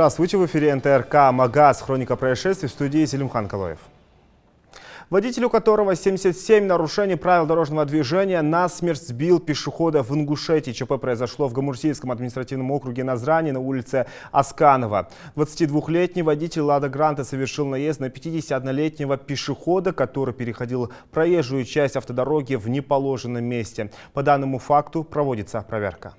Здравствуйте, в эфире НТРК «Магаз. Хроника происшествий», в студии Зелимхан Калоев. Водитель, у которого 77 нарушений правил дорожного движения, насмерть сбил пешехода в Ингушетии. ЧП произошло в Гамурзийском административном округе Назрани на улице Асканова. 22-летний водитель «Лада Гранта» совершил наезд на 51-летнего пешехода, который переходил проезжую часть автодороги в неположенном месте. По данному факту проводится проверка.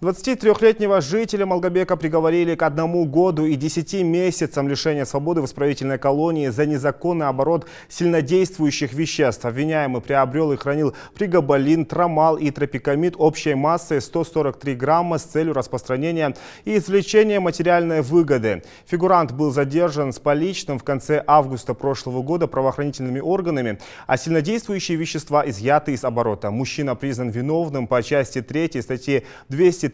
23-летнего жителя Малгобека приговорили к 1 году и 10 месяцам лишения свободы в исправительной колонии за незаконный оборот сильнодействующих веществ. Обвиняемый приобрел и хранил пригабалин, трамал и тропикамид общей массой 143 грамма с целью распространения и извлечения материальной выгоды. Фигурант был задержан с поличным в конце августа прошлого года правоохранительными органами, а сильнодействующие вещества изъяты из оборота. Мужчина признан виновным по части 3 статьи 234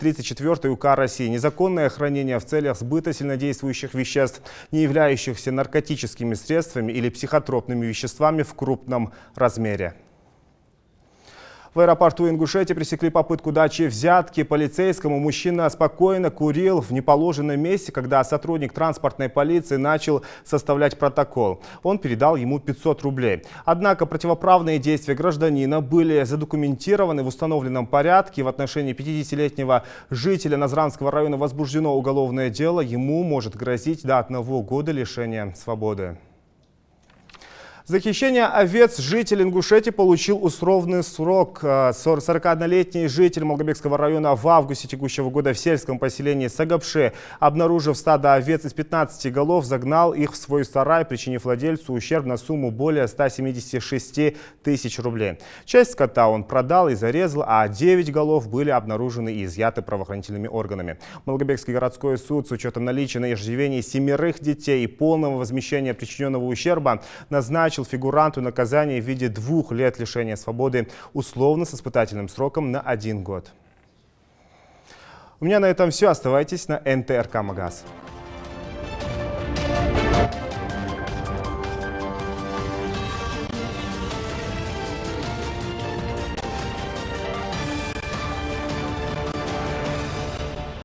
УК России. Незаконное хранение в целях сбыта сильнодействующих веществ, не являющихся наркотическими средствами или психотропными веществами в крупном размере. В аэропорту Ингушетии пресекли попытку дачи взятки полицейскому. Мужчина спокойно курил в неположенном месте, когда сотрудник транспортной полиции начал составлять протокол. Он передал ему 500 рублей. Однако противоправные действия гражданина были задокументированы в установленном порядке. В отношении 50-летнего жителя Назранского района возбуждено уголовное дело. Ему может грозить до 1 года лишения свободы. За хищение овец житель Ингушетии получил условный срок. 41-летний житель Малгобекского района в августе текущего года в сельском поселении Сагапше, обнаружив стадо овец из 15 голов, загнал их в свой сарай, причинив владельцу ущерб на сумму более 176 тысяч рублей. Часть скота он продал и зарезал, а 9 голов были обнаружены и изъяты правоохранительными органами. Малгобекский городской суд с учетом наличия на иждивении 7 детей и полного возмещения причиненного ущерба назначил фигуранту наказание в виде 2 лет лишения свободы условно с испытательным сроком на 1 год. У меня на этом все. Оставайтесь на НТРК «Магаз».